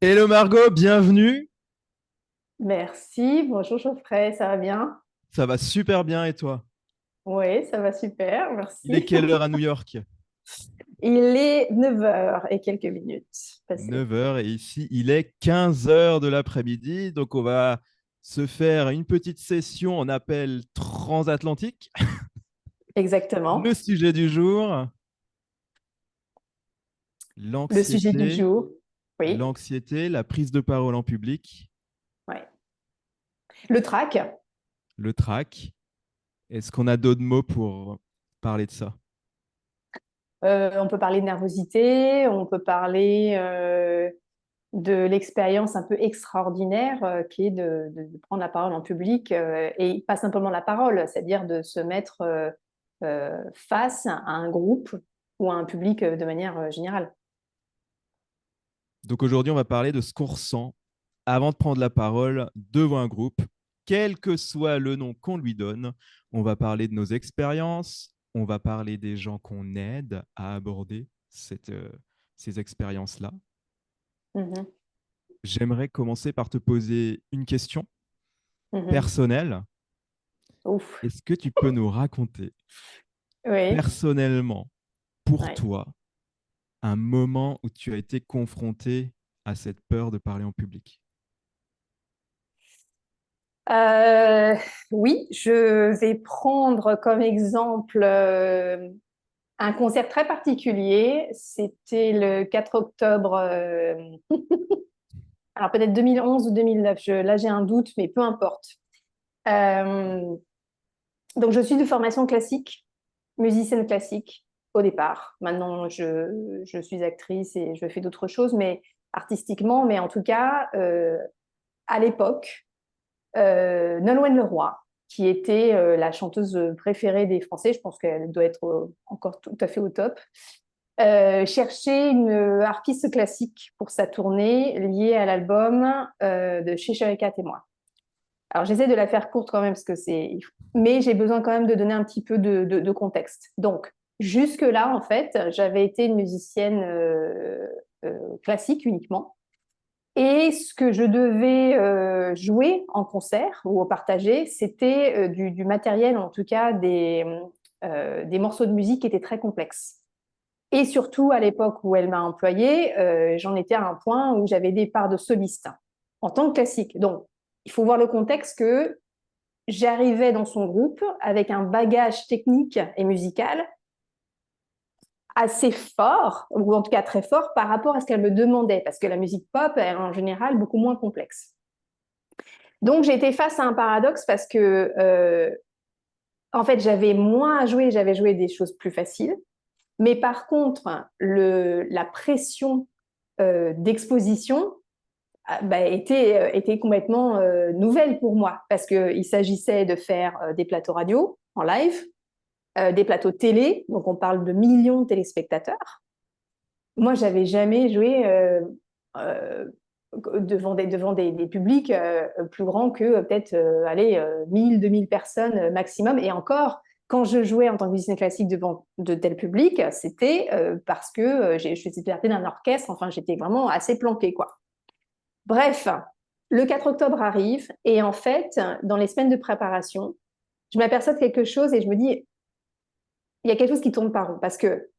Hello Margot, bienvenue. Merci, bonjour Geoffrey, ça va bien? Ça va super bien et toi? Oui, ça va super, Il est merci. quelle heure à New York? Il est 9 heures et quelques minutes passées. 9 heures et ici il est 15 heures de l'après-midi. Donc on va se faire une petite session en appel transatlantique. Le Exactement. sujet du jour, Le sujet du l'anxiété, jour, oui, l'anxiété, la prise de parole en public, ouais. Le trac, le trac. Est-ce qu'on a d'autres mots pour parler de ça? on peut parler de nervosité, on peut parler de l'expérience un peu extraordinaire qui est de prendre la parole en public et pas simplement la parole, c'est-à-dire de se mettre face à un groupe ou à un public de manière générale. Donc aujourd'hui on va parler de ce qu'on ressent avant de prendre la parole devant un groupe, quel que soit le nom qu'on lui donne. On va parler de nos expériences, on va parler des gens qu'on aide à aborder ces expériences-là. Mhm, J'aimerais commencer par te poser une question mhm. personnelle. Ouf. Est-ce que tu peux nous raconter Oui. personnellement, pour Ouais. toi, un moment où tu as été confronté à cette peur de parler en public? Euh, oui, je vais prendre comme exemple un concert très particulier. C'était le 4 octobre, alors peut-être 2011 ou 2009. Là, j'ai un doute, mais peu importe. Euh, donc, je suis de formation classique, musicienne classique au départ. Maintenant, je suis actrice et je fais d'autres choses, mais artistiquement. Mais en tout cas, à l'époque, Nolwenn Leroy, qui était la chanteuse préférée des Français, je pense qu'elle doit être encore tout à fait au top, cherchait une harpiste classique pour sa tournée liée à l'album de Chez Cat et moi. Alors j'essaie de la faire courte quand même parce que c'est, mais j'ai besoin quand même de donner un petit peu de contexte. Donc jusque là en fait, j'avais été une musicienne classique uniquement. Et ce que je devais jouer en concert ou partager, c'était du matériel, en tout cas des morceaux de musique qui étaient très complexes. Et surtout, à l'époque où elle m'a employée, j'en étais à un point où j'avais des parts de soliste en tant que classique. Donc, il faut voir le contexte que j'arrivais dans son groupe avec un bagage technique et musical assez fort, ou en tout cas très fort, par rapport à ce qu'elle me demandait, parce que la musique pop est en général beaucoup moins complexe. Donc j'ai été face à un paradoxe parce que en fait j'avais moins à jouer, j'avais joué des choses plus faciles, mais par contre la pression d'exposition était complètement nouvelle pour moi parce qu'il s'agissait de faire des plateaux radio en live, des plateaux télé, donc on parle de millions de téléspectateurs. Moi, j'avais jamais joué euh, devant des publics plus grands que peut-être allez, 1000, 2000 personnes maximum. Et encore, quand je jouais en tant que musicien classique devant de tels publics, c'était parce que je faisais partie d'un orchestre. Enfin, j'étais vraiment assez planquée, quoi. Bref, le 4 octobre arrive et en fait, dans les semaines de préparation, je m'aperçois de quelque chose et je me dis, il y a quelque chose qui tourne par rond parce que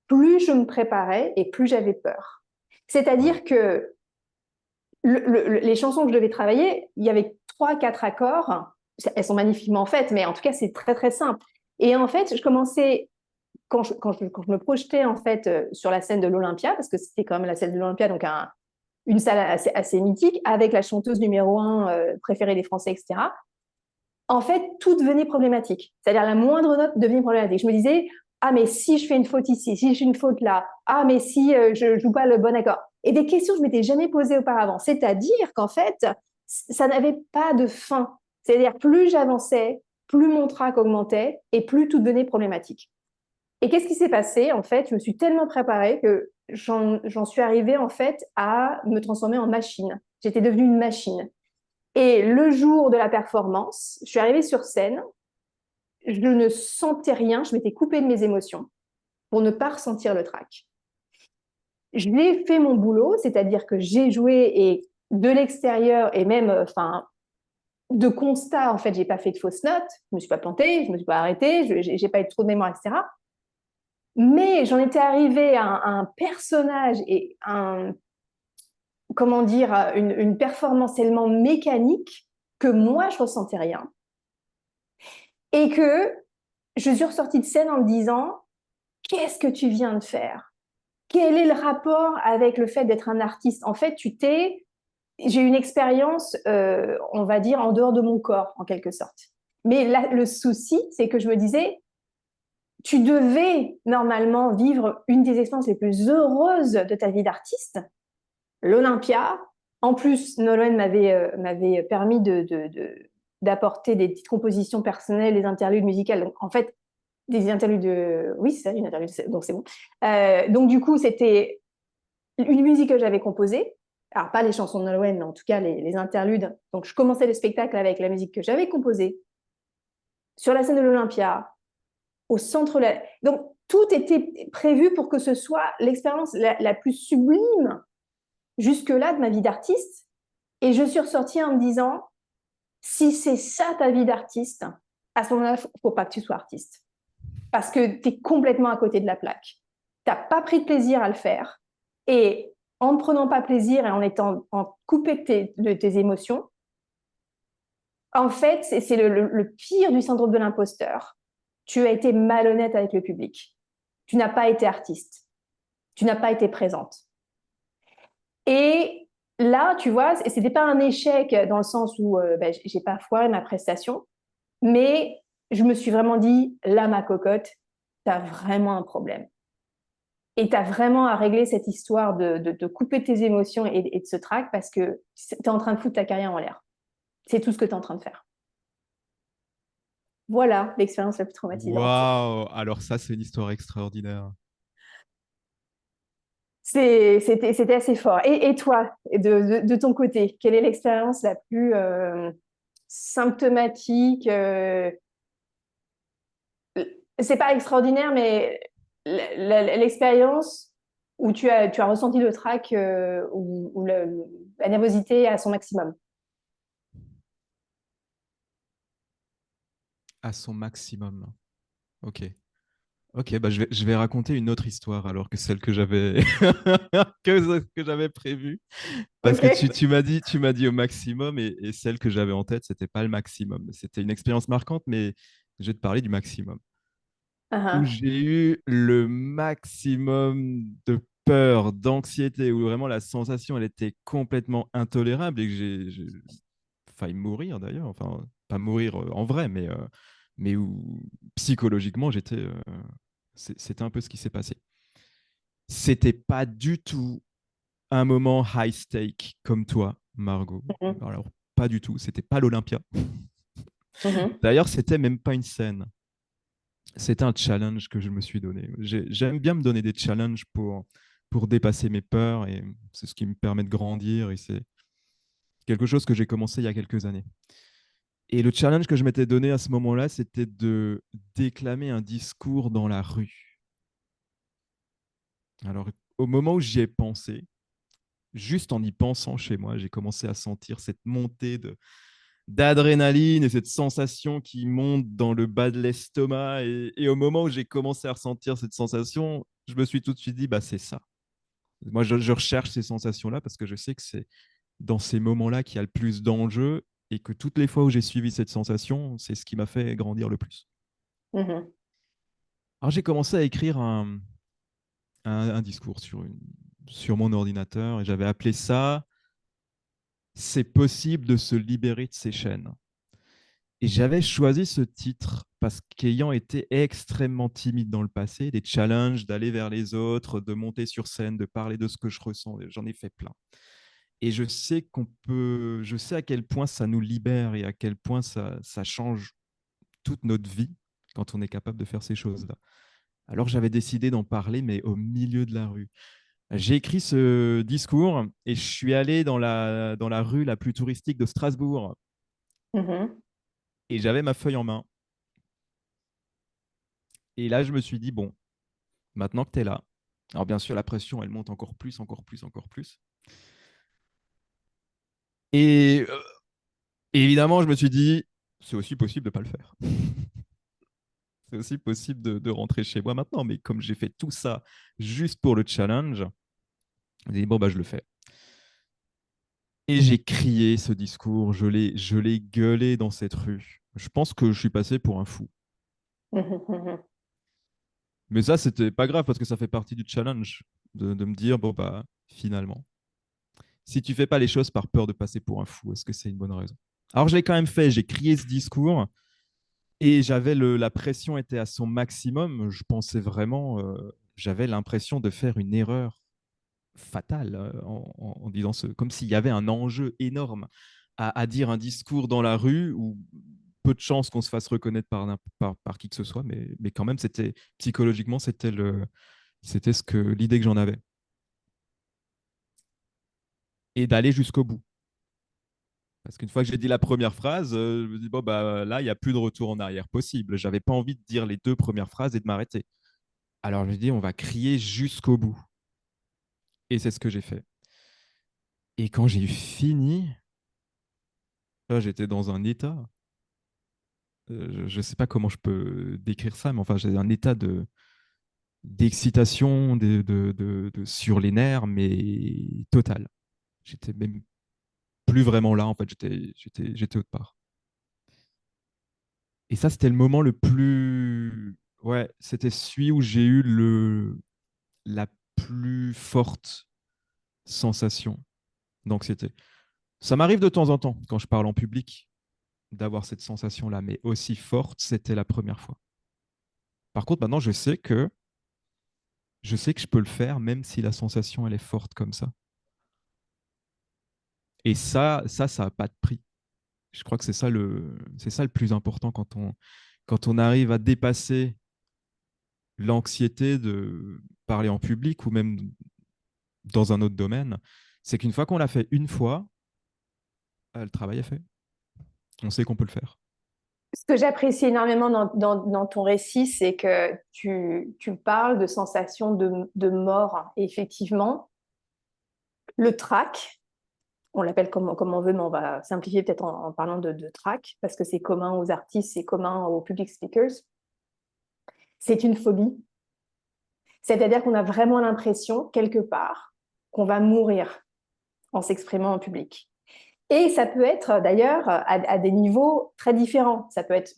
plus je me préparais et plus j'avais peur. Ouais. C'est-à-dire que les chansons que je devais travailler, il y avait trois, quatre accords. Elles sont magnifiquement faites, mais en tout cas, c'est très, très simple. Et en fait, je commençais, quand je me projetais en fait sur la scène de l'Olympia, parce que c'était quand même la scène de l'Olympia, donc une salle assez mythique, avec la chanteuse numéro un préférée des Français, etc. En fait, tout devenait problématique. C'est-à-dire la moindre note devenait problématique. Je me disais, ah mais si je fais une faute ici, si je fais une faute là, ah mais si je joue pas le bon accord. Et des questions que je m'étais jamais posées auparavant. C'est-à-dire qu'en fait, ça n'avait pas de fin. C'est-à-dire plus j'avançais, plus mon trac augmentait et plus tout devenait problématique. Et qu'est-ce qui s'est passé? En fait, je me suis tellement préparée que j'en suis arrivée en fait à me transformer en machine. J'étais devenue une machine. Et le jour de la performance, je suis arrivée sur scène, je ne sentais rien, je m'étais coupée de mes émotions pour ne pas ressentir le trac. j'ai fait mon boulot, c'est-à-dire que j'ai joué et de l'extérieur et même, enfin, de constat, en fait, j'ai pas fait de fausses notes, je me suis pas plantée, je me suis pas arrêtée, j'ai pas eu trop de mémoire, etc. Mais j'en étais arrivée à un personnage et comment dire, une performance tellement mécanique que moi, je ressentais rien. Et que je suis ressortie de scène en me disant, qu'est-ce que tu viens de faire? Quel est le rapport avec le fait d'être un artiste? En fait, j'ai eu une expérience, on va dire, en dehors de mon corps, en quelque sorte. Mais là, le souci, c'est que je me disais, tu devais normalement vivre une des expériences les plus heureuses de ta vie d'artiste, l'Olympia. En plus, Nolwenn m'avait permis d'apporter des petites compositions personnelles, des interludes musicales. Donc, en fait, des interludes de... Oui, c'est ça, une interlude, donc c'est bon. Donc, du coup, c'était une musique que j'avais composée. Alors, pas les chansons de Nolwenn, mais en tout cas, les interludes. Donc, je commençais le spectacle avec la musique que j'avais composée sur la scène de l'Olympia, au centre. Donc, tout était prévu pour que ce soit l'expérience la plus sublime jusque-là de ma vie d'artiste. Et je suis ressortie en me disant, si c'est ça ta vie d'artiste, à ce moment-là, il ne faut pas que tu sois artiste. Parce que tu es complètement à côté de la plaque. Tu n'as pas pris de plaisir à le faire. Et en ne prenant pas plaisir et en étant coupé de tes émotions, en fait, c'est le pire du syndrome de l'imposteur. Tu as été malhonnête avec le public. Tu n'as pas été artiste. Tu n'as pas été présente. Et là, tu vois, c'était pas un échec dans le sens où j'ai pas foiré ma prestation, mais je me suis vraiment dit, là, ma cocotte, tu as vraiment un problème. Et tu as vraiment à régler cette histoire de couper tes émotions et de ce trac parce que tu es en train de foutre ta carrière en l'air. C'est tout ce que tu es en train de faire. Voilà l'expérience la plus traumatisante. Waouh! Alors ça, c'est une histoire extraordinaire. C'était assez fort. Et toi, de ton côté, quelle est l'expérience la plus symptomatique c'est pas extraordinaire, mais l'expérience où tu as ressenti le trac ou la nervosité à son maximum. À son maximum. Ok. Ok, bah je vais raconter une autre histoire alors que celle que j'avais que j'avais prévue. Parce Ok. que tu m'as dit au maximum et celle que j'avais en tête, c'était pas le maximum. C'était une expérience marquante, mais je vais te parler du maximum. Où Uh-huh. j'ai eu le maximum de peur, d'anxiété, où vraiment la sensation, elle était complètement intolérable et que j'ai failli mourir d'ailleurs. Enfin, pas mourir en vrai, mais où psychologiquement, c'était un peu ce qui s'est passé. C'était pas du tout un moment high stake comme toi, Margot. Mhm. Alors, pas du tout. C'était pas l'Olympia. Mhm. D'ailleurs, c'était même pas une scène. C'était un challenge que je me suis donné. J'aime bien me donner des challenges pour dépasser mes peurs et c'est ce qui me permet de grandir et c'est quelque chose que j'ai commencé il y a quelques années. Et le challenge que je m'étais donné à ce moment-là, c'était de déclamer un discours dans la rue. Alors, au moment où j'y ai pensé, juste en y pensant chez moi, j'ai commencé à sentir cette montée d'adrénaline et cette sensation qui monte dans le bas de l'estomac. Et au moment où j'ai commencé à ressentir cette sensation, je me suis tout de suite dit, bah, c'est ça. Moi, je recherche ces sensations-là parce que je sais que c'est dans ces moments-là qu'il y a le plus d'enjeux et que toutes les fois où j'ai suivi cette sensation, c'est ce qui m'a fait grandir le plus. Mhm. Alors, j'ai commencé à écrire un discours sur mon ordinateur et j'avais appelé ça C'est possible de se libérer de ces chaînes. Et j'avais choisi ce titre parce qu'ayant été extrêmement timide dans le passé, des challenges d'aller vers les autres, de monter sur scène, de parler de ce que je ressens, j'en ai fait plein. Et je sais à quel point ça nous libère et à quel point ça change toute notre vie quand on est capable de faire ces choses-là. Alors j'avais décidé d'en parler, mais au milieu de la rue. J'ai écrit ce discours et je suis allé dans la rue la plus touristique de Strasbourg Mhm. et j'avais ma feuille en main. Et là, je me suis dit, bon, maintenant que tu es là, Alors bien sûr, la pression, elle monte encore plus, encore plus, encore plus. Et évidemment, je me suis dit, c'est aussi possible de ne pas le faire. C'est aussi possible de rentrer chez moi maintenant. Mais comme j'ai fait tout ça juste pour le challenge, j'ai dit, bon, bah, je le fais. Et j'ai crié ce discours, je l'ai gueulé dans cette rue. Je pense que je suis passé pour un fou. Mais ça, c'était pas grave parce que ça fait partie du challenge de me dire, bon, bah, finalement, si tu fais pas les choses par peur de passer pour un fou, est-ce que c'est une bonne raison? Alors, je l'ai quand même fait, j'ai crié ce discours et la pression était à son maximum. Je pensais vraiment, j'avais l'impression de faire une erreur fatale en disant comme s'il y avait un enjeu énorme à dire un discours dans la rue où peu de chances qu'on se fasse reconnaître par qui que ce soit, mais quand même, c'était psychologiquement, c'était l'idée que j'en avais. Et d'aller jusqu'au bout. Parce qu'une fois que j'ai dit la première phrase, je me dis, bon, bah, là, il n'y a plus de retour en arrière possible. J'avais pas envie de dire les deux premières phrases et de m'arrêter. Alors, je me dis, on va crier jusqu'au bout. Et c'est ce que j'ai fait. Et quand j'ai fini, là, j'étais dans un état. Je ne sais pas comment je peux décrire ça, mais enfin, j'ai un état d'excitation, sur les nerfs, mais total. J'étais même plus vraiment là, en fait, j'étais autre part. Et ça, c'était le moment le plus. Ouais, c'était celui où j'ai eu la plus forte sensation d'anxiété. Ça m'arrive de temps en temps, quand je parle en public, d'avoir cette sensation-là, mais aussi forte, c'était la première fois. Par contre, maintenant, je sais que je peux le faire, même si la sensation, elle est forte comme ça. Et ça n'a pas de prix. Je crois que c'est ça le plus important quand on arrive à dépasser l'anxiété de parler en public ou même dans un autre domaine, c'est qu'une fois qu'on l'a fait une fois, le travail est fait. On sait qu'on peut le faire. Ce que j'apprécie énormément dans ton récit, c'est que tu parles de sensations de mort. Et effectivement, le trac, on l'appelle comme on veut, mais on va simplifier peut-être en parlant de trac, parce que c'est commun aux artistes, c'est commun aux public speakers. C'est une phobie. C'est-à-dire qu'on a vraiment l'impression, quelque part, qu'on va mourir en s'exprimant en public. Et ça peut être d'ailleurs à des niveaux très différents. Ça peut être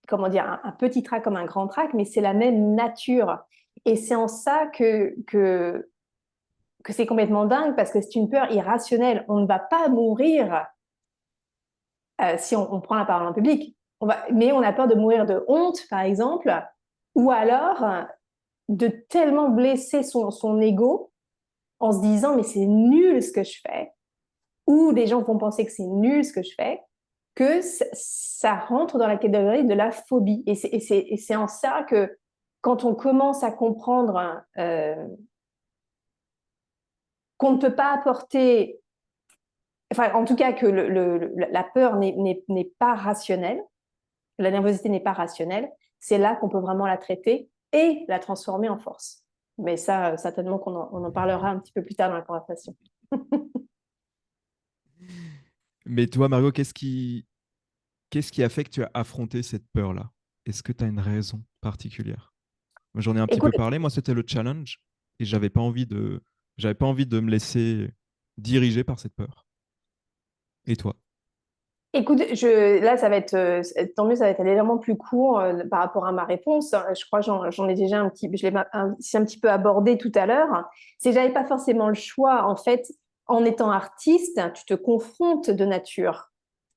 comment dire, un petit trac comme un grand trac, mais c'est la même nature. Et c'est en ça que c'est complètement dingue, parce que c'est une peur irrationnelle. On ne va pas mourir si on prend la parole en public. Mais on a peur de mourir de honte, par exemple, ou alors de tellement blesser son ego en se disant mais c'est nul ce que je fais, ou des gens vont penser que c'est nul ce que je fais, que ça rentre dans la catégorie de la phobie. Et c'est en ça que quand on commence à comprendre qu'on ne peut pas apporter, enfin en tout cas que la peur n'est pas rationnelle, la nervosité n'est pas rationnelle, c'est là qu'on peut vraiment la traiter et la transformer en force. Mais ça, certainement on en parlera un petit peu plus tard dans la conversation. Mais toi, Margot, qu'est-ce qui a fait que tu as affronté cette peur-là? Est-ce que tu as une raison particulière? Moi, j'en ai un petit peu Écoute, parlé. Moi, c'était le challenge et j'avais pas envie de me laisser diriger par cette peur. Et toi? Écoute, là, ça va être, tant mieux, ça va être légèrement plus court par rapport à ma réponse. Je crois que j'en ai déjà je l'ai un petit peu abordé tout à l'heure. C'est que j'avais pas forcément le choix. En fait, en étant artiste, tu te confrontes de nature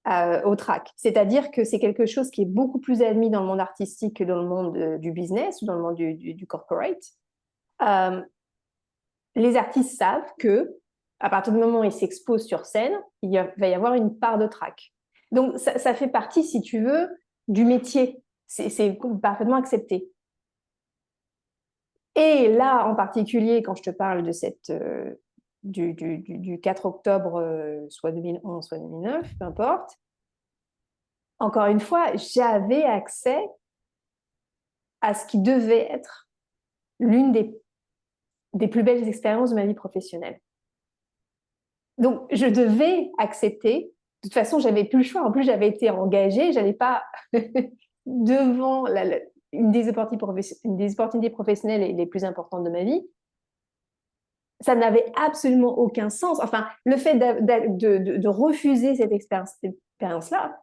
au trac. C'est-à-dire que c'est quelque chose qui est beaucoup plus admis dans le monde artistique que dans le monde du business ou dans le monde du corporate. Euh, les artistes savent que à partir du moment où ils s'exposent sur scène, va y avoir une part de trac. Donc, ça fait partie, si tu veux, du métier. C'est parfaitement accepté. Et là, en particulier, quand je te parle de du 4 octobre, soit 2011, soit 2009, peu importe, encore une fois, j'avais accès à ce qui devait être l'une des des plus belles expériences de ma vie professionnelle. Donc, je devais accepter. De toute façon, j'avais plus le choix. En plus, j'avais été engagée. J'allais pas devant une des opportunités professionnelles les plus importantes de ma vie. Ça n'avait absolument aucun sens. Enfin, le fait de refuser cette expérience-là,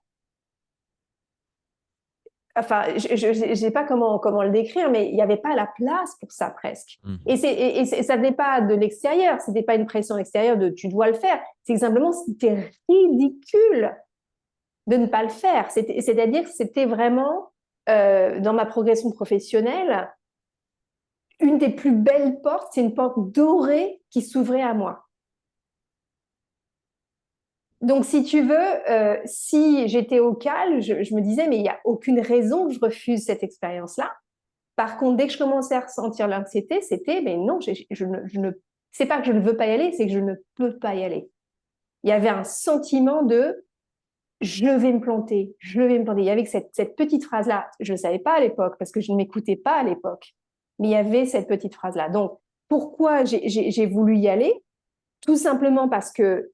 enfin, je ne sais pas comment le décrire, mais il n'y avait pas la place pour ça presque. Mhm. Ça venait pas de l'extérieur, c'était pas une pression extérieure de tu dois le faire. C'est que simplement c'était ridicule de ne pas le faire. C'est-à-dire que c'était vraiment dans ma progression professionnelle une des plus belles portes, c'est une porte dorée qui s'ouvrait à moi. Donc, si tu veux, si j'étais au CAL, je me disais, mais il n'y a aucune raison que je refuse cette expérience-là. Par contre, dès que je commençais à ressentir l'anxiété, c'était, mais non, c'est pas que je ne veux pas y aller, c'est que je ne peux pas y aller. Il y avait un sentiment de, je vais me planter, je vais me planter. Il y avait cette petite phrase-là, je ne savais pas à l'époque, parce que je ne m'écoutais pas à l'époque, mais il y avait cette petite phrase-là. Donc, pourquoi j'ai voulu y aller? Tout simplement parce que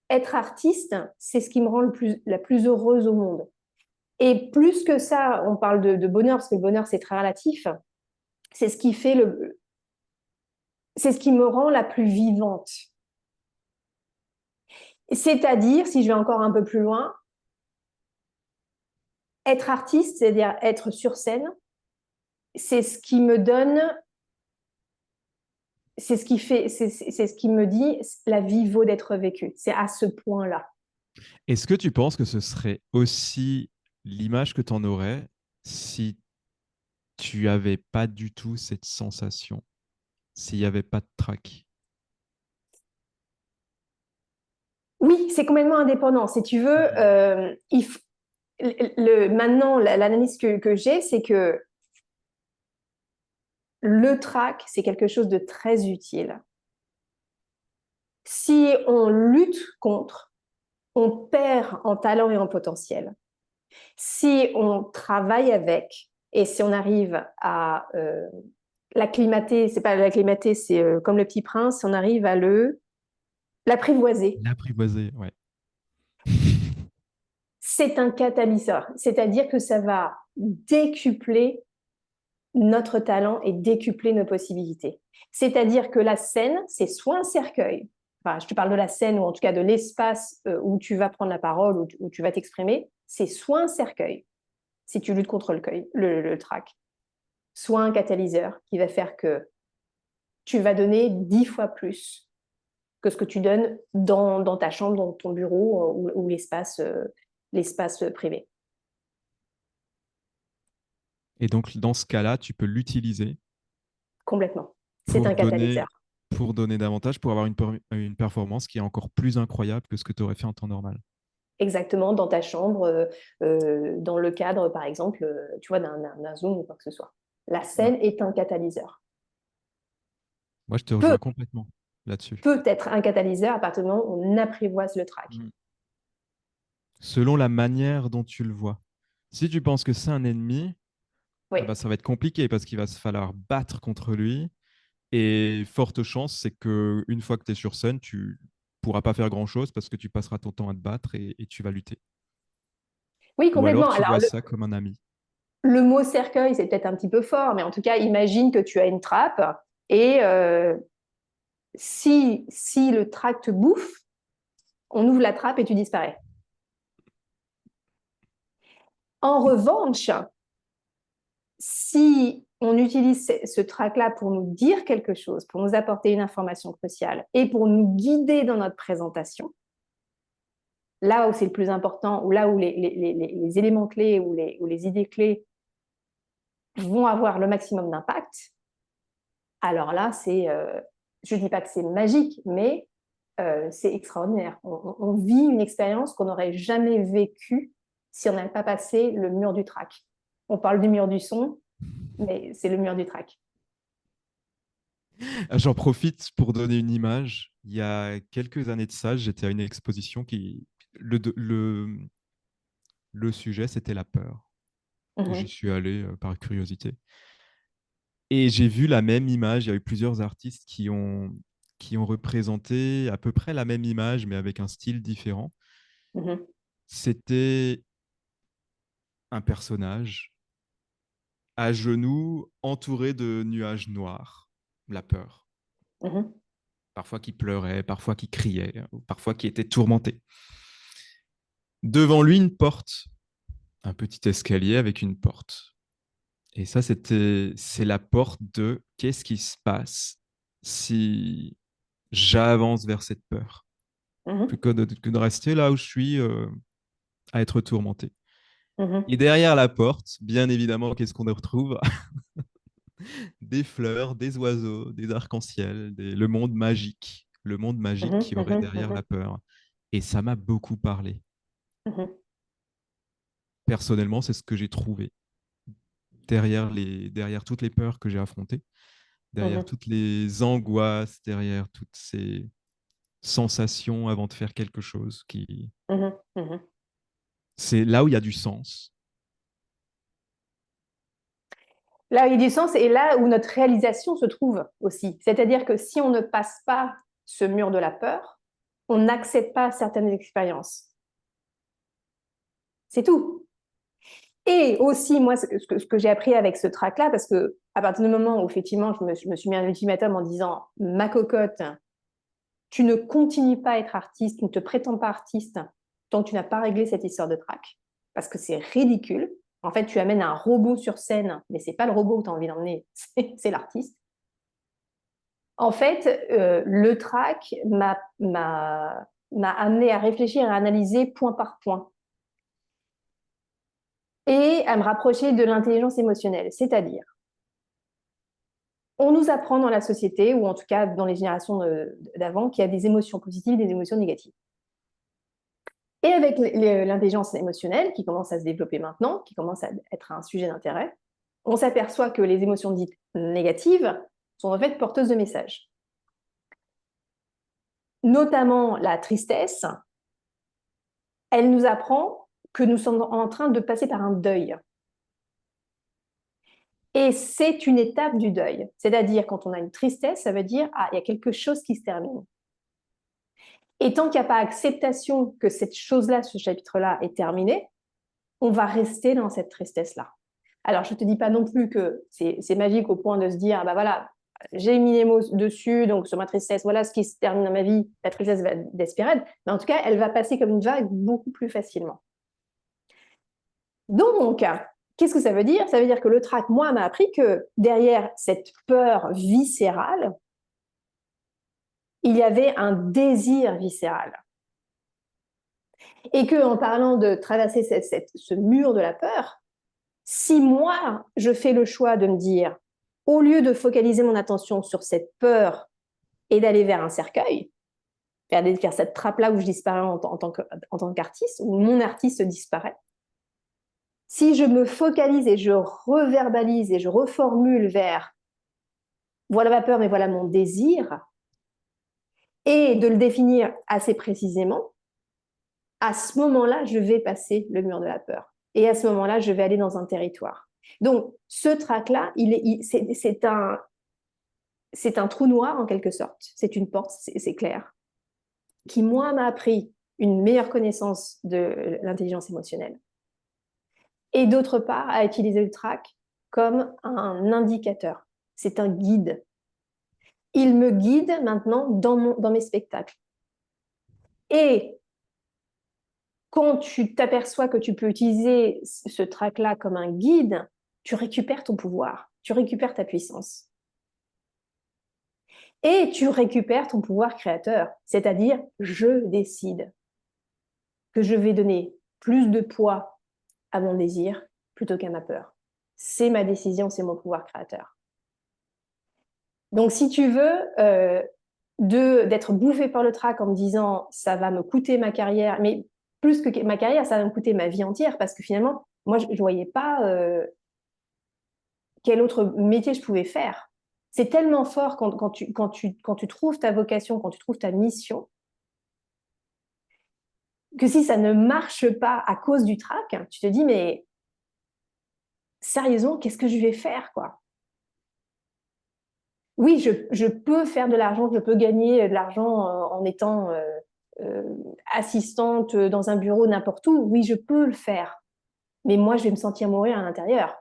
être artiste, c'est ce qui me rend la plus heureuse au monde. Et plus que ça, on parle de bonheur, parce que le bonheur, c'est très relatif. C'est ce qui fait c'est ce qui me rend la plus vivante. C'est-à-dire, si je vais encore un peu plus loin, être artiste, c'est-à-dire être sur scène, c'est ce qui me donne, c'est ce qui fait, c'est ce qui me dit, la vie vaut d'être vécue. C'est à ce point-là. Est-ce que tu penses que ce serait aussi l'image que tu en aurais si tu avais pas du tout cette sensation, s'il n'y avait pas de trac? Oui, c'est complètement indépendant. Si tu veux, maintenant, l'analyse que j'ai, c'est que le trac, c'est quelque chose de très utile. Si on lutte contre, on perd en talent et en potentiel. Si on travaille avec et si on arrive à l'acclimater, c'est pas l'acclimater, c'est comme le petit prince, si on arrive à l'apprivoiser, L'apprivoiser, ouais. c'est un catalyseur. C'est-à-dire que ça va décupler notre talent et décupler nos possibilités. C'est-à-dire que la scène, c'est soit un cercueil, enfin, je te parle de la scène ou en tout cas de l'espace où tu vas prendre la parole, où tu vas t'exprimer, c'est soit un cercueil, si tu luttes contre le trac, soit un catalyseur qui va faire que tu vas donner 10 fois plus que ce que tu donnes dans ta chambre, dans ton bureau ou l'espace privé. Et donc, dans ce cas-là, tu peux l'utiliser Complètement. C'est pour un catalyseur. donner davantage, pour avoir une performance qui est encore plus incroyable que ce que tu aurais fait en temps normal. Exactement, dans ta chambre, dans le cadre, par exemple, tu vois, d'un Zoom ou quoi que ce soit. La Mm. scène est un catalyseur. Moi, je te rejoins Peut, complètement là-dessus. peut être un catalyseur à partir du moment où on apprivoise le trac. Mm. Selon la manière dont tu le vois. Si tu penses que c'est un ennemi, Oui. ah bah, ça va être compliqué parce qu'il va se falloir battre contre lui. Et forte chance, c'est que une fois que tu es sur scène, tu pourras pas faire grand-chose parce que tu passeras ton temps à te battre et tu vas lutter. Oui, Ou alors complètement. tu Alors, vois ça comme un ami. le mot cercueil, c'est peut-être un petit peu fort, mais en tout cas, imagine que tu as une trappe et si le trac te bouffe, on ouvre la trappe et tu disparais. En revanche, si on utilise ce track-là pour nous dire quelque chose, pour nous apporter une information cruciale et pour nous guider dans notre présentation, là où c'est le plus important, ou là où les éléments clés ou les idées clés vont avoir le maximum d'impact, alors là, je ne dis pas que c'est magique, mais c'est extraordinaire. On vit une expérience qu'on n'aurait jamais vécue si on n'avait pas passé le mur du track. On parle du mur du son, mais c'est le mur du track. J'en profite pour donner une image. Il y a quelques années de ça, j'étais à une exposition le sujet, c'était la peur. Et j'y Mhm. suis allé par curiosité. Et j'ai vu la même image. Il y a eu plusieurs artistes qui ont représenté à peu près la même image, mais avec un style différent. Mhm. C'était un personnage à genoux, entouré de nuages noirs, la peur. Mhm. Parfois qui pleurait, parfois qui criait, parfois qui était tourmenté. Devant lui, une porte, un petit escalier avec une porte. Et ça, c'est la porte de qu'est-ce qui se passe si j'avance vers cette peur, Mhm. que de rester là où je suis à être tourmenté. Mhm. Et derrière la porte, bien évidemment, qu'est-ce qu'on retrouve? Des fleurs, des oiseaux, des arcs-en-ciel, le monde magique Mhm. qu'il y aurait Mhm. derrière Mhm. la peur. Et ça m'a beaucoup parlé. Mhm. Personnellement, c'est ce que j'ai trouvé derrière toutes les peurs que j'ai affrontées, derrière Mhm. toutes les angoisses, derrière toutes ces sensations avant de faire quelque chose Mhm. Mhm. c'est là où il y a du sens. Là, il y a du sens et là où notre réalisation se trouve aussi. C'est-à-dire que si on ne passe pas ce mur de la peur, on n'accède pas à certaines expériences. C'est tout. Et aussi, moi, ce que j'ai appris avec ce track-là, parce que à partir du moment où effectivement je me suis mis un ultimatum en disant ma cocotte, tu ne continues pas à être artiste, tu ne te prétends pas artiste tant que tu n'as pas réglé cette histoire de track. Parce que c'est ridicule. En fait, tu amènes un robot sur scène, mais c'est pas le robot que tu as envie d'emmener, c'est l'artiste. En fait, le track m'a amené à réfléchir et à analyser point par point et à me rapprocher de l'intelligence émotionnelle. C'est-à-dire, on nous apprend dans la société, ou en tout cas dans les générations d'avant, qu'il y a des émotions positives et des émotions négatives. Et avec l'intelligence émotionnelle, qui commence à se développer maintenant, qui commence à être un sujet d'intérêt, on s'aperçoit que les émotions dites négatives sont en fait porteuses de messages. Notamment la tristesse, elle nous apprend que nous sommes en train de passer par un deuil. Et c'est une étape du deuil. C'est-à-dire, quand on a une tristesse, ça veut dire, ah, il y a quelque chose qui se termine. Et tant qu'il n'y a pas acceptation que cette chose-là, ce chapitre-là est terminé, on va rester dans cette tristesse-là. Alors, je ne te dis pas non plus que c'est magique au point de se dire, ah bah voilà, j'ai mis les mots dessus, donc sur ma tristesse, voilà ce qui se termine dans ma vie, la tristesse va d'Espérade, mais en tout cas, elle va passer comme une vague beaucoup plus facilement. Donc, qu'est-ce que ça veut dire? Ça veut dire que le trac, moi, m'a appris que derrière cette peur viscérale, il y avait un désir viscéral. Et qu'en parlant de traverser ce mur de la peur, si moi, je fais le choix de me dire, au lieu de focaliser mon attention sur cette peur et d'aller vers un cercueil, vers cette trappe-là où je disparais en tant qu'artiste, où mon artiste disparaît, si je me focalise et je reverbalise et je reformule vers voilà ma peur, mais voilà mon désir, et de le définir assez précisément, à ce moment-là, je vais passer le mur de la peur. Et à ce moment-là, je vais aller dans un territoire. Donc, ce track-là, c'est un trou noir en quelque sorte. C'est une porte, c'est clair, qui, moi, m'a appris une meilleure connaissance de l'intelligence émotionnelle. Et d'autre part, à utiliser le track comme un indicateur. C'est un guide. Il me guide maintenant dans mes spectacles. Et quand tu t'aperçois que tu peux utiliser ce track-là comme un guide, tu récupères ton pouvoir, tu récupères ta puissance. Et tu récupères ton pouvoir créateur, c'est-à-dire je décide que je vais donner plus de poids à mon désir plutôt qu'à ma peur. C'est ma décision, c'est mon pouvoir créateur. Donc si tu veux d'être bouffé par le trac en me disant ça va me coûter ma carrière, mais plus que ma carrière, ça va me coûter ma vie entière parce que finalement, moi, je ne voyais pas quel autre métier je pouvais faire. C'est tellement fort quand tu trouves ta vocation, quand tu trouves ta mission, que si ça ne marche pas à cause du trac, tu te dis, mais sérieusement, qu'est-ce que je vais faire, quoi? Oui, je peux faire de l'argent, je peux gagner de l'argent en étant assistante dans un bureau n'importe où. Oui, je peux le faire. Mais moi, je vais me sentir mourir à l'intérieur.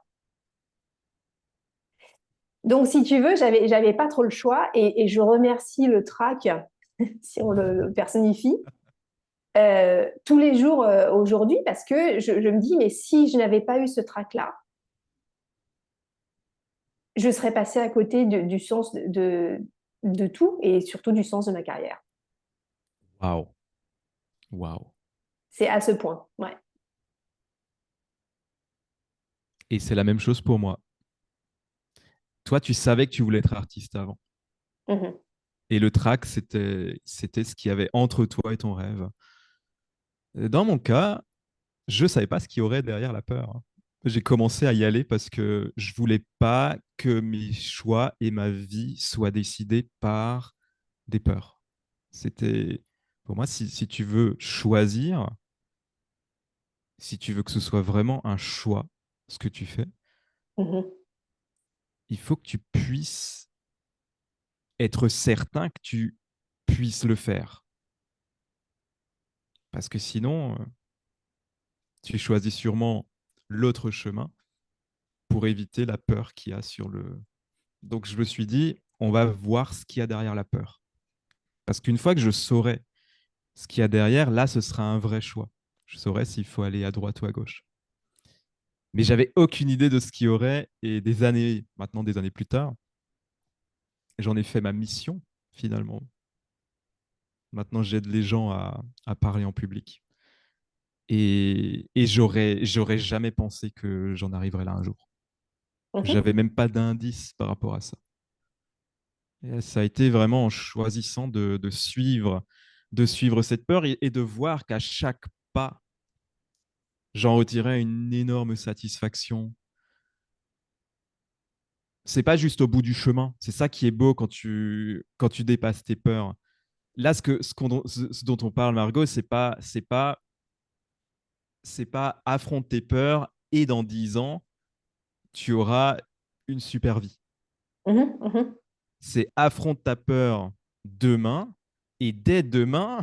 Donc, si tu veux, j'avais pas trop le choix et je remercie le track, si on le personnifie, tous les jours aujourd'hui parce que je me dis, mais si je n'avais pas eu ce track-là, je serais passée à côté du sens de tout et surtout du sens de ma carrière. Waouh, waouh. C'est à ce point, ouais. Et c'est la même chose pour moi. Toi, tu savais que tu voulais être artiste avant. Mhm. Et le track, c'était ce qu'il y avait entre toi et ton rêve. Dans mon cas, je ne savais pas ce qu'il y aurait derrière la peur. J'ai commencé à y aller parce que je voulais pas que mes choix et ma vie soient décidés par des peurs. C'était, pour moi, si tu veux choisir, si tu veux que ce soit vraiment un choix, ce que tu fais, Mhm. il faut que tu puisses être certain que tu puisses le faire. Parce que sinon, tu choisis sûrement l'autre chemin pour éviter la peur qu'il y a sur le. Donc je me suis dit, on va voir ce qu'il y a derrière la peur. Parce qu'une fois que je saurai ce qu'il y a derrière, là, ce sera un vrai choix. Je saurai s'il faut aller à droite ou à gauche. Mais j'avais aucune idée de ce qu'il y aurait. Et des années, maintenant des années plus tard, j'en ai fait ma mission, finalement. Maintenant, j'aide les gens à parler en public. Et j'aurais jamais pensé que j'en arriverais là un jour. Mhm. J'avais même pas d'indice par rapport à ça. Et ça a été vraiment en choisissant de suivre cette peur et de voir qu'à chaque pas, j'en retirais une énorme satisfaction. C'est pas juste au bout du chemin. C'est ça qui est beau quand tu dépasses tes peurs. Là, ce dont on parle, Margot, c'est pas affronte tes peurs et dans 10 ans, tu auras une super vie. Mhm. Mhm. C'est affronte ta peur demain et dès demain,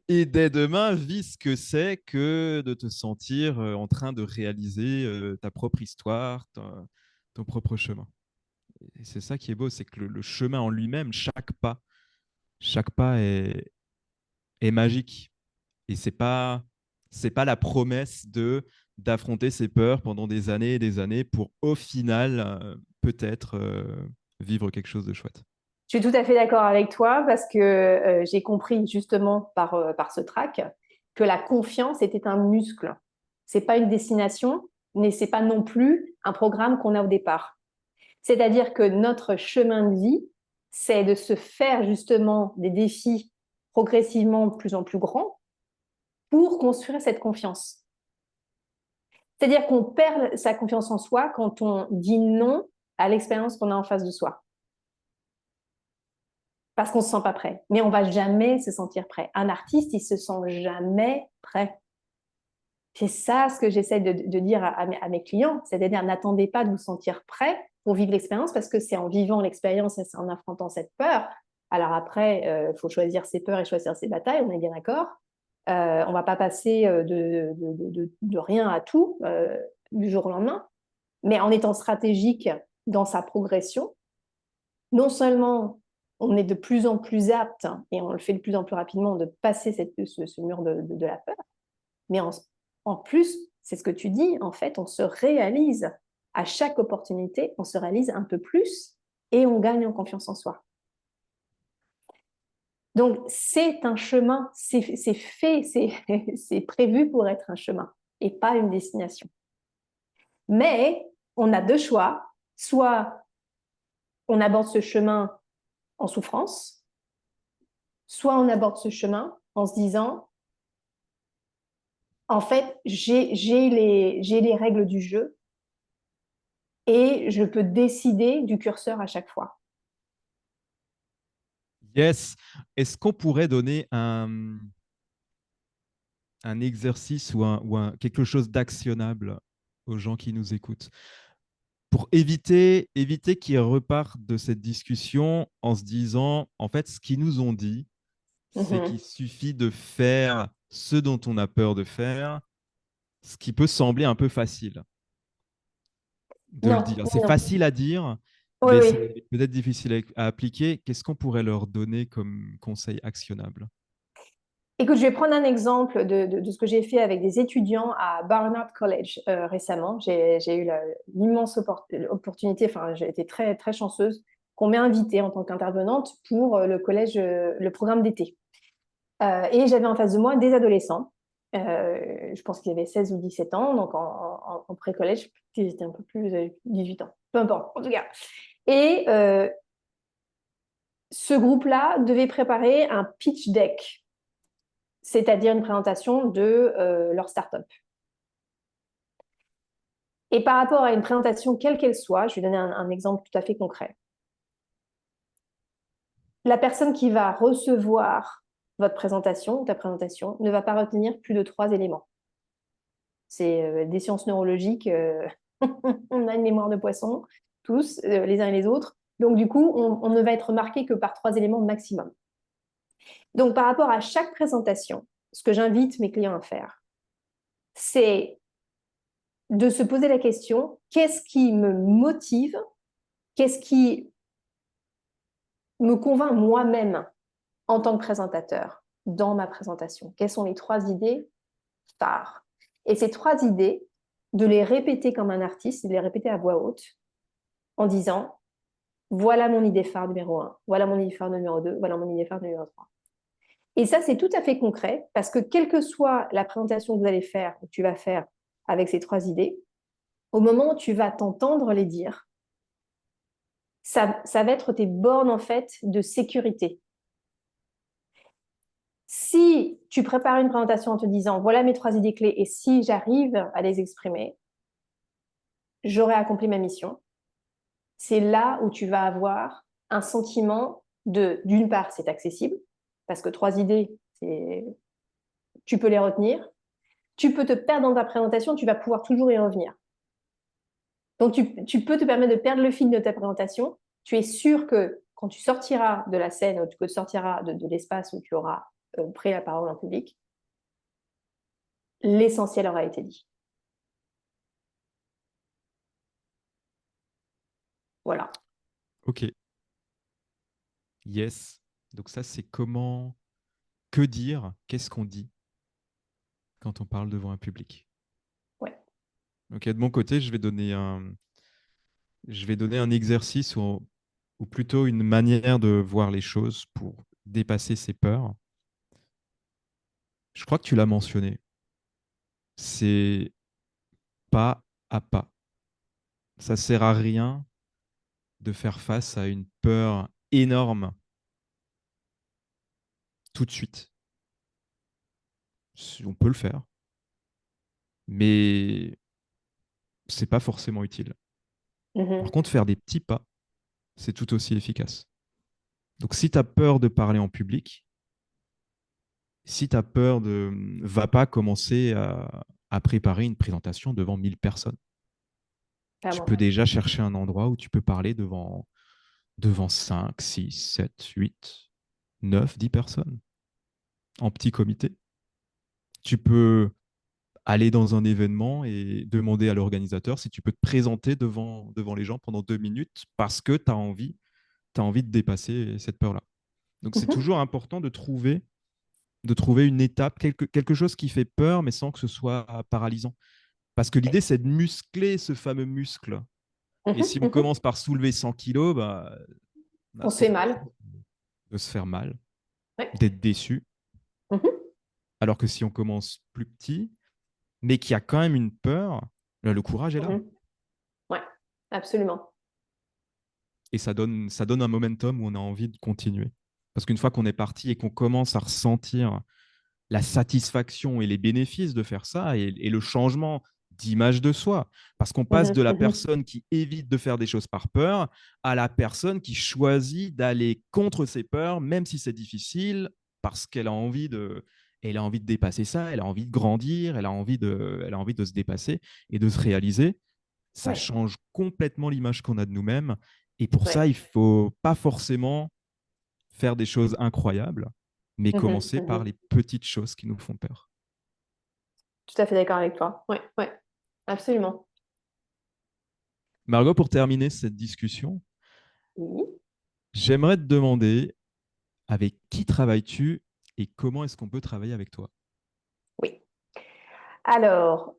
et dès demain, vis ce que c'est que de te sentir en train de réaliser ta propre histoire, ton propre chemin. Et c'est ça qui est beau, c'est que le chemin en lui-même, chaque pas est magique. Et c'est pas la promesse de d'affronter ses peurs pendant des années et des années pour au final peut-être vivre quelque chose de chouette. Je suis tout à fait d'accord avec toi parce que j'ai compris justement par ce track que la confiance était un muscle. C'est pas une destination, mais c'est pas non plus un programme qu'on a au départ. C'est-à-dire que notre chemin de vie, c'est de se faire justement des défis progressivement de plus en plus grands pour construire cette confiance. C'est-à-dire qu'on perd sa confiance en soi quand on dit non à l'expérience qu'on a en face de soi. Parce qu'on ne se sent pas prêt. Mais on va jamais se sentir prêt. Un artiste, il se sent jamais prêt. C'est ça ce que j'essaie de dire à mes clients, c'est-à-dire n'attendez pas de vous sentir prêt pour vivre l'expérience parce que c'est en vivant l'expérience et c'est en affrontant cette peur. Alors après, il faut choisir ses peurs et choisir ses batailles, on est bien d'accord. On ne va pas passer de rien à tout du jour au lendemain, mais en étant stratégique dans sa progression, non seulement on est de plus en plus apte, et on le fait de plus en plus rapidement, de passer ce mur de la peur, mais en plus, c'est ce que tu dis, en fait, on se réalise à chaque opportunité, on se réalise un peu plus et on gagne en confiance en soi. Donc, c'est un chemin, c'est fait, c'est prévu pour être un chemin et pas une destination. Mais on a deux choix. Soit on aborde ce chemin en souffrance, soit on aborde ce chemin en se disant, en fait, j'ai les règles du jeu et je peux décider du curseur à chaque fois. Yes. Est-ce qu'on pourrait donner un exercice ou quelque chose d'actionnable aux gens qui nous écoutent pour éviter qu'ils repartent de cette discussion en se disant, en fait, ce qu'ils nous ont dit, c'est qu'il Mhm. suffit de faire ce dont on a peur de faire, ce qui peut sembler un peu facile de le Non, dire. oui, C'est non. facile à dire, Oui, mais c'est oui. peut-être difficile à appliquer. Qu'est-ce qu'on pourrait leur donner comme conseil actionnable? Écoute, je vais prendre un exemple de ce que j'ai fait avec des étudiants à Barnard College récemment. J'ai eu l'immense opportunité, enfin, j'ai été très, très chanceuse qu'on m'ait invitée en tant qu'intervenante pour le collège, le programme d'été. Et j'avais en face de moi des adolescents. Je pense qu'ils avaient 16 ou 17 ans, donc en pré-collège, ils étaient un peu plus, 18 ans, peu importe, en tout cas. Et ce groupe-là devait préparer un pitch deck, c'est-à-dire une présentation de leur startup. Et par rapport à une présentation quelle qu'elle soit, je vais donner un exemple tout à fait concret. La personne qui va recevoir votre présentation, ta présentation, ne va pas retenir plus de 3 éléments. C'est des sciences neurologiques, on a une mémoire de poisson, tous, les uns et les autres. Donc du coup, on ne va être marqué que par 3 éléments maximum. Donc par rapport à chaque présentation, ce que j'invite mes clients à faire, c'est de se poser la question, qu'est-ce qui me motive, qu'est-ce qui me convainc moi-même en tant que présentateur dans ma présentation? Quelles sont les 3 idées phares? Et ces 3 idées, de les répéter comme un artiste, de les répéter à voix haute en disant, voilà mon idée phare numéro 1, voilà mon idée phare numéro 2, voilà mon idée phare numéro 3. Et ça, c'est tout à fait concret parce que quelle que soit la présentation que vous allez faire, que tu vas faire avec ces 3 idées, au moment où tu vas t'entendre les dire, ça va être tes bornes en fait de sécurité. Si tu prépares une présentation en te disant voilà mes 3 idées clés et si j'arrive à les exprimer, j'aurai accompli ma mission. C'est là où tu vas avoir un sentiment d'une part, c'est accessible parce que 3 idées, tu peux les retenir. Tu peux te perdre dans ta présentation, tu vas pouvoir toujours y revenir. Donc, tu peux te permettre de perdre le fil de ta présentation. Tu es sûr que quand tu sortiras de la scène ou que tu sortiras de l'espace où tu auras pris la parole en public, l'essentiel aura été dit. Voilà. Ok, yes. Donc ça, c'est comment, que dire, qu'est-ce qu'on dit quand on parle devant un public. Ouais. Ok, de mon côté, je vais donner un exercice ou plutôt une manière de voir les choses pour dépasser ses peurs. Je crois que tu l'as mentionné. C'est pas à pas. Ça sert à rien de faire face à une peur énorme tout de suite. On peut le faire, mais c'est pas forcément utile. Par Mhm. contre, faire des petits pas, c'est tout aussi efficace. Donc, si tu as peur de parler en public, si tu as peur de... Va pas commencer à préparer une présentation devant 1000 personnes. Tu Clairement. peux déjà chercher un endroit où tu peux parler devant 5, 6, 7, 8, 9, 10 personnes en petit comité. Tu peux aller dans un événement et demander à l'organisateur si tu peux te présenter devant les gens pendant 2 minutes parce que tu as envie de dépasser cette peur-là. Donc, c'est Mhm. toujours important de trouver une étape, quelque chose qui fait peur, mais sans que ce soit paralysant. Parce que l'idée, c'est de muscler ce fameux muscle. Et Mhm. si on Mhm. commence par soulever 100 kilos, On se fait plus de mal. chances de se faire mal, Ouais. d'être déçu. Mhm. Alors que si on commence plus petit, mais qu'il y a quand même une peur, là, le courage est là. Mhm. Ouais, absolument. Et ça donne un momentum où on a envie de continuer. Parce qu'une fois qu'on est parti et qu'on commence à ressentir la satisfaction et les bénéfices de faire ça et le changement d'image de soi. Parce qu'on passe de Mhm. la Mhm. personne qui évite de faire des choses par peur à la personne qui choisit d'aller contre ses peurs, même si c'est difficile, parce qu'elle a elle a envie de dépasser ça, elle a envie de grandir, elle a envie de se dépasser et de se réaliser. ça Ouais. change complètement l'image qu'on a de nous-mêmes. Et pour ça, Ouais. il ne faut pas forcément faire des choses incroyables, mais Mhm, commencer par mhm. les petites choses qui nous font peur. Tout à fait d'accord avec toi. Ouais, ouais, absolument. Margot, pour terminer cette discussion, Oui. j'aimerais te demander avec qui travailles-tu et comment est-ce qu'on peut travailler avec toi? Oui. Alors,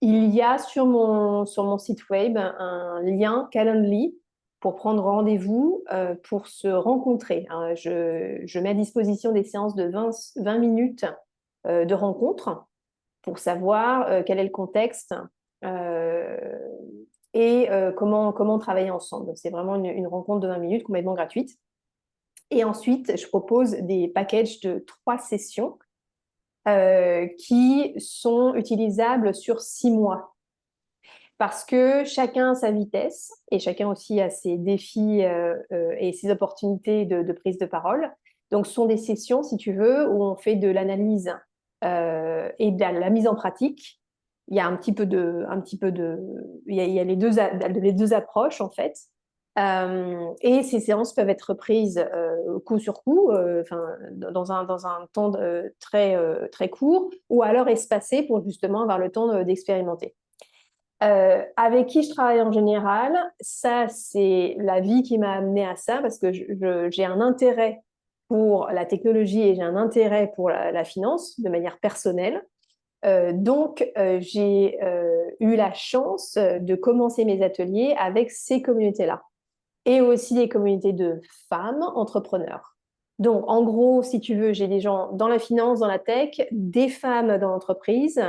il y a sur mon site web un lien Calendly pour prendre rendez-vous pour se rencontrer, hein. Je mets à disposition des séances de 20 minutes de rencontre pour savoir quel est le contexte euh, et comment travailler ensemble. C'est vraiment une rencontre de 20 minutes complètement gratuite. Et ensuite, je propose des packages de 3 sessions qui sont utilisables sur 6 mois. Parce que chacun a sa vitesse et chacun aussi a ses défis et ses opportunités de prise de parole. Donc, ce sont des sessions, si tu veux, où on fait de l'analyse et de la mise en pratique. Il y a il y a les deux approches en fait. Et ces séances peuvent être reprises coup sur coup, dans un temps très court, ou alors espacées pour justement avoir le temps d'expérimenter. Avec qui je travaille en général, ça, c'est la vie qui m'a amené à ça parce que j'ai un intérêt pour la technologie et j'ai un intérêt pour la finance de manière personnelle. Donc, j'ai eu la chance de commencer mes ateliers avec ces communautés-là et aussi des communautés de femmes entrepreneurs. Donc, en gros, si tu veux, j'ai des gens dans la finance, dans la tech, des femmes dans l'entreprise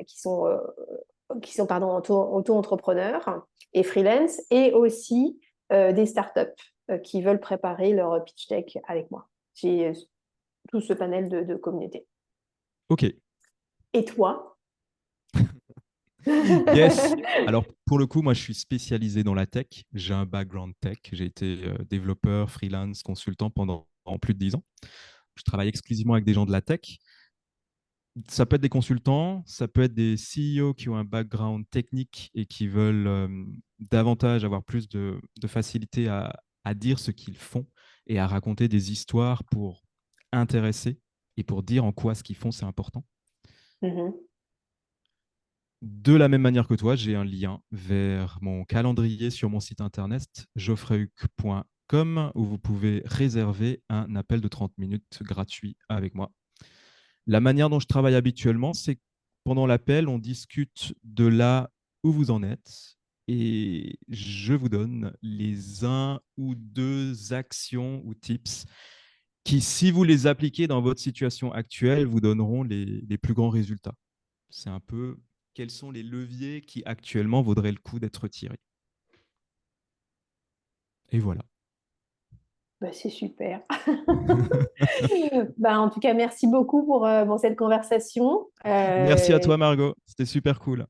qui sont pardon, auto-entrepreneurs et freelance, et aussi des startups qui veulent préparer leur pitch deck avec moi. J'ai tout ce panel de communautés. Ok, Et toi? yes. Alors, pour le coup, moi, je suis spécialisé dans la tech. J'ai un background tech. J'ai été développeur, freelance, consultant pendant plus de 10 ans. Je travaille exclusivement avec des gens de la tech. Ça peut être des consultants, ça peut être des CEO qui ont un background technique et qui veulent davantage avoir plus de facilité à dire ce qu'ils font et à raconter des histoires pour intéresser et pour dire en quoi ce qu'ils font, c'est important. Mhm. De la même manière que toi, j'ai un lien vers mon calendrier sur mon site internet geoffreyhuc.com où vous pouvez réserver un appel de 30 minutes gratuit avec moi. La manière dont je travaille habituellement, c'est que pendant l'appel, on discute de là où vous en êtes et je vous donne les 1 ou 2 actions ou tips qui, si vous les appliquez dans votre situation actuelle, vous donneront les plus grands résultats. C'est un peu quels sont les leviers qui actuellement vaudraient le coup d'être tirés. Et voilà. Bah, c'est super. Bah, en tout cas, merci beaucoup pour cette conversation. Merci à toi, Margot. C'était super cool.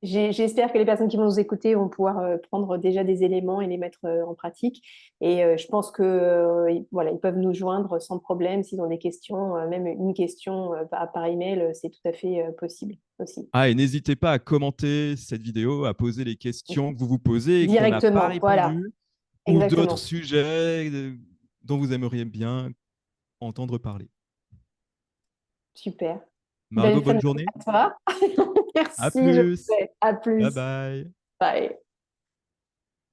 J'espère que les personnes qui vont nous écouter vont pouvoir prendre déjà des éléments et les mettre en pratique. Et je pense que voilà, ils peuvent nous joindre sans problème s'ils ont des questions, même une question par email, c'est tout à fait possible aussi. Ah, et n'hésitez pas à commenter cette vidéo, à poser les questions que vous vous posez et qu'on n'a pas Directement, voilà, répondu, ou d'autres exactement. sujets dont vous aimeriez bien entendre parler. Super. Margot, Belle fin bonne de journée journée. à toi. À Merci, plus. Geoffrey. À Bye plus. bye. Bye.